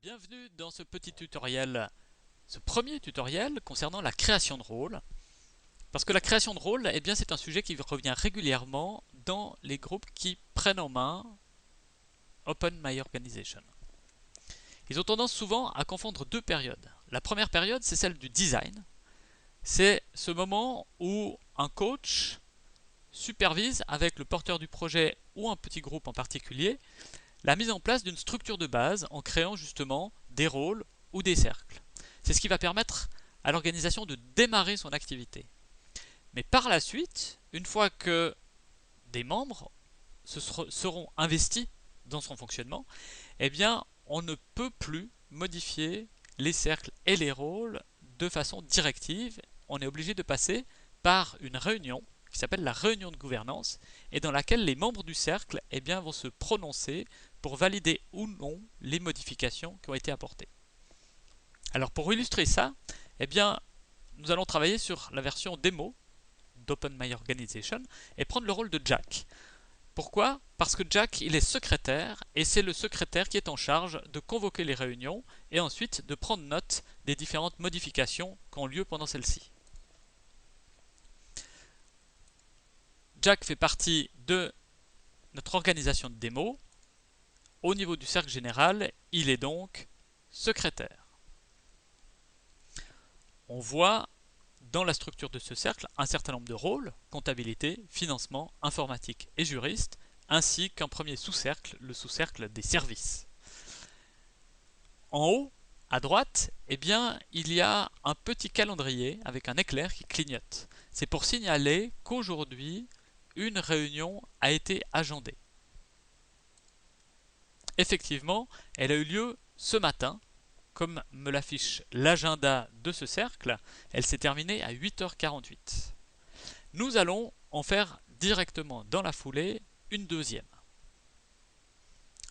Bienvenue dans ce petit tutoriel, ce premier tutoriel concernant la création de rôle. Parce que la création de rôle, eh bien, c'est un sujet qui revient régulièrement dans les groupes qui prennent en main Open My Organization. Ils ont tendance souvent à confondre deux périodes. La première période, c'est celle du design. C'est ce moment où un coach supervise avec le porteur du projet ou un petit groupe en particulier la mise en place d'une structure de base en créant justement des rôles ou des cercles. C'est ce qui va permettre à l'organisation de démarrer son activité. Mais par la suite, une fois que des membres seront investis dans son fonctionnement, eh bien, on ne peut plus modifier les cercles et les rôles de façon directive. On est obligé de passer par une réunion qui s'appelle la réunion de gouvernance et dans laquelle les membres du cercle eh bien, vont se prononcer pour valider ou non les modifications qui ont été apportées. Alors pour illustrer ça, eh bien, nous allons travailler sur la version démo d'Open My Organization et prendre le rôle de Jack. Pourquoi? Parce que Jack, il est secrétaire et c'est le secrétaire qui est en charge de convoquer les réunions et ensuite de prendre note des différentes modifications qui ont lieu pendant celles-ci. Jack fait partie de notre organisation de démo. Au niveau du cercle général, il est donc secrétaire. On voit dans la structure de ce cercle un certain nombre de rôles, comptabilité, financement, informatique et juriste, ainsi qu'un premier sous-cercle, le sous-cercle des services. En haut, à droite, eh bien, il y a un petit calendrier avec un éclair qui clignote. C'est pour signaler qu'aujourd'hui, une réunion a été agendée. Effectivement, elle a eu lieu ce matin. Comme me l'affiche l'agenda de ce cercle, elle s'est terminée à 8h48. Nous allons en faire directement dans la foulée une deuxième.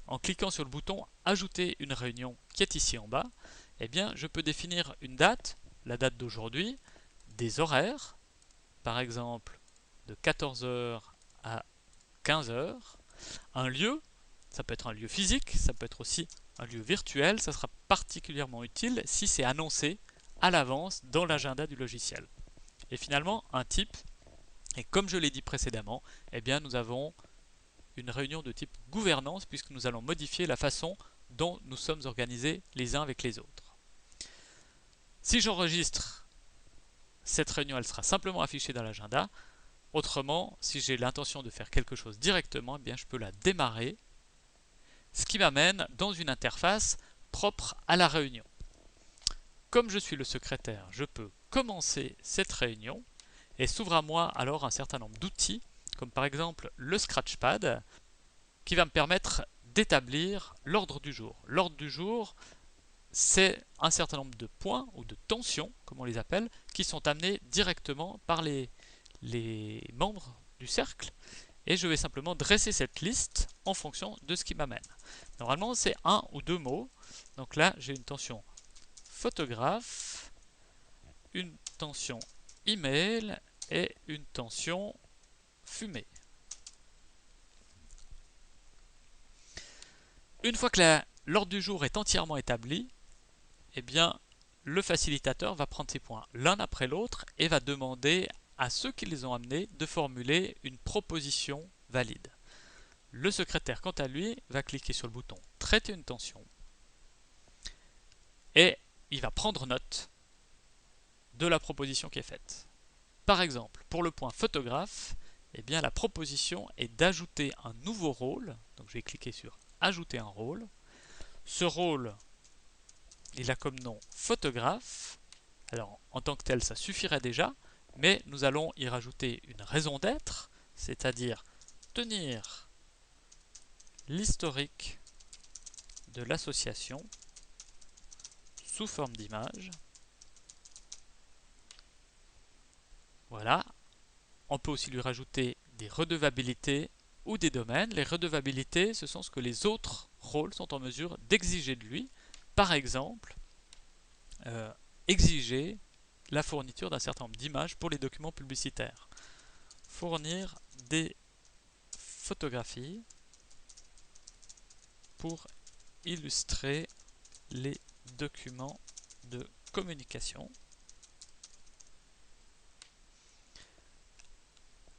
En cliquant sur le bouton Ajouter une réunion qui est ici en bas, eh bien, je peux définir une date, la date d'aujourd'hui, des horaires, par exemple de 14h à 15h, un lieu, ça peut être un lieu physique, ça peut être aussi un lieu virtuel, ça sera particulièrement utile si c'est annoncé à l'avance dans l'agenda du logiciel. Et finalement, un type, et comme je l'ai dit précédemment, eh bien nous avons une réunion de type gouvernance puisque nous allons modifier la façon dont nous sommes organisés les uns avec les autres. Si j'enregistre cette réunion, elle sera simplement affichée dans l'agenda. Autrement, si j'ai l'intention de faire quelque chose directement, eh bien je peux la démarrer, ce qui m'amène dans une interface propre à la réunion. Comme je suis le secrétaire, je peux commencer cette réunion et s'ouvre à moi alors un certain nombre d'outils, comme par exemple le Scratchpad, qui va me permettre d'établir l'ordre du jour. L'ordre du jour, c'est un certain nombre de points ou de tensions, comme on les appelle, qui sont amenés directement par les membres du cercle. Et je vais simplement dresser cette liste en fonction de ce qui m'amène. Normalement, c'est un ou deux mots. Donc là, j'ai une tension photographe, une tension email et une tension fumée. Une fois que l'ordre du jour est entièrement établi, eh bien, le facilitateur va prendre ces points l'un après l'autre et va demander à ceux qui les ont amenés de formuler une proposition valide. Le secrétaire, quant à lui, va cliquer sur le bouton Traiter une tension et il va prendre note de la proposition qui est faite. Par exemple, pour le point photographe, eh bien, la proposition est d'ajouter un nouveau rôle. Donc je vais cliquer sur Ajouter un rôle. Ce rôle, il a comme nom photographe. Alors en tant que tel, ça suffirait déjà, mais nous allons y rajouter une raison d'être, c'est-à-dire tenir l'historique de l'association sous forme d'image. Voilà. On peut aussi lui rajouter des redevabilités ou des domaines. Les redevabilités, ce sont ce que les autres rôles sont en mesure d'exiger de lui. Par exemple, exiger la fourniture d'un certain nombre d'images pour les documents publicitaires. Fournir des photographies pour illustrer les documents de communication.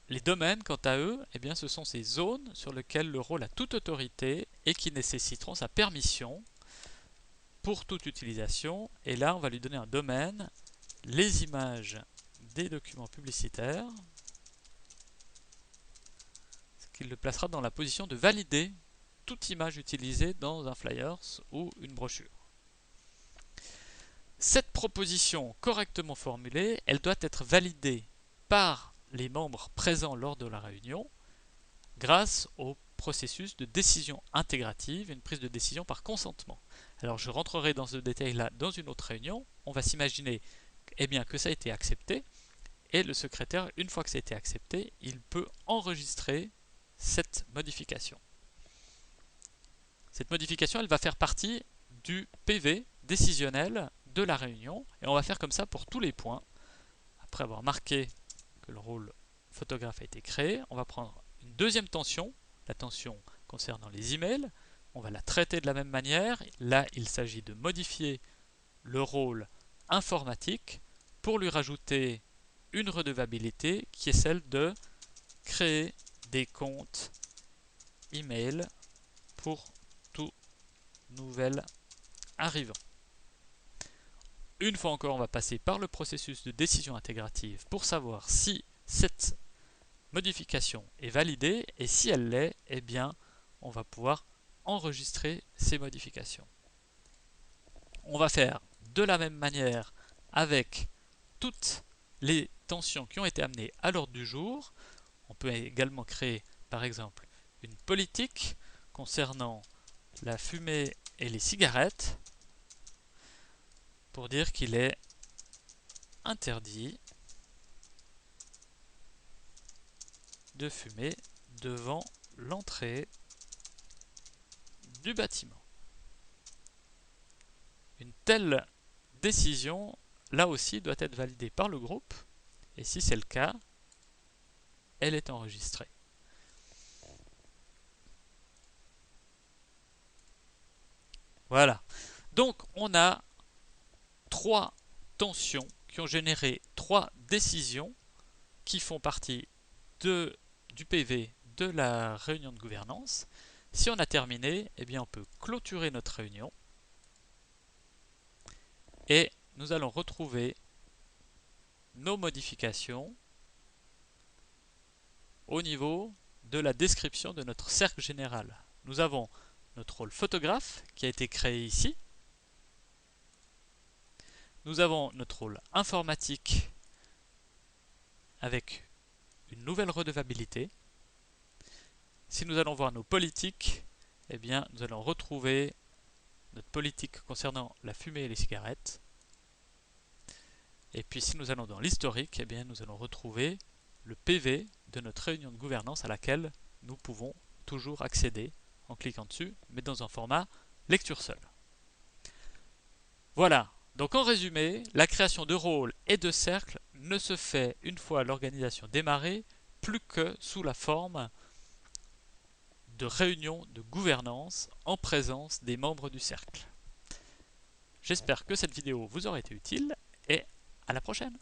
Les domaines, quant à eux, eh bien, ce sont ces zones sur lesquelles le rôle a toute autorité et qui nécessiteront sa permission pour toute utilisation. Et là, on va lui donner un domaine, les images des documents publicitaires, ce qui le placera dans la position de valider toute image utilisée dans un flyers ou une brochure. Cette proposition correctement formulée, elle doit être validée par les membres présents lors de la réunion grâce au processus de décision intégrative, une prise de décision par consentement. Alors je rentrerai dans ce détail-là dans une autre réunion. On va s'imaginer que ça a été accepté et le secrétaire, une fois que ça a été accepté, il peut enregistrer cette modification. Cette modification, elle va faire partie du PV décisionnel de la réunion et on va faire comme ça pour tous les points. Après avoir marqué que le rôle photographe a été créé, on va prendre une deuxième tension, la tension concernant les emails. On va la traiter de la même manière. Là, il s'agit de modifier le rôle informatique pour lui rajouter une redevabilité qui est celle de créer des comptes email pour tout nouvel arrivant. Une fois encore, on va passer par le processus de décision intégrative pour savoir si cette modification est validée et si elle l'est, eh bien, on va pouvoir enregistrer ces modifications. On va faire de la même manière avec toutes les tensions qui ont été amenées à l'ordre du jour. On peut également créer, par exemple, une politique concernant la fumée et les cigarettes pour dire qu'il est interdit de fumer devant l'entrée du bâtiment. Une telle décision, là aussi, doit être validée par le groupe, et si c'est le cas, elle est enregistrée. Voilà. Donc, on a 3 tensions qui ont généré 3 décisions qui font partie du PV de la réunion de gouvernance. Si on a terminé, eh bien on peut clôturer notre réunion et nous allons retrouver nos modifications au niveau de la description de notre cercle général. Nous avons notre rôle photographe qui a été créé ici. Nous avons notre rôle informatique avec une nouvelle redevabilité. Si nous allons voir nos politiques, eh bien, nous allons retrouver notre politique concernant la fumée et les cigarettes. Et puis si nous allons dans l'historique, eh bien, nous allons retrouver le PV de notre réunion de gouvernance à laquelle nous pouvons toujours accéder en cliquant dessus, mais dans un format lecture seule. Voilà. Donc en résumé, la création de rôles et de cercles ne se fait une fois l'organisation démarrée, plus que sous la forme de réunions de gouvernance en présence des membres du cercle. J'espère que cette vidéo vous aura été utile et à la prochaine.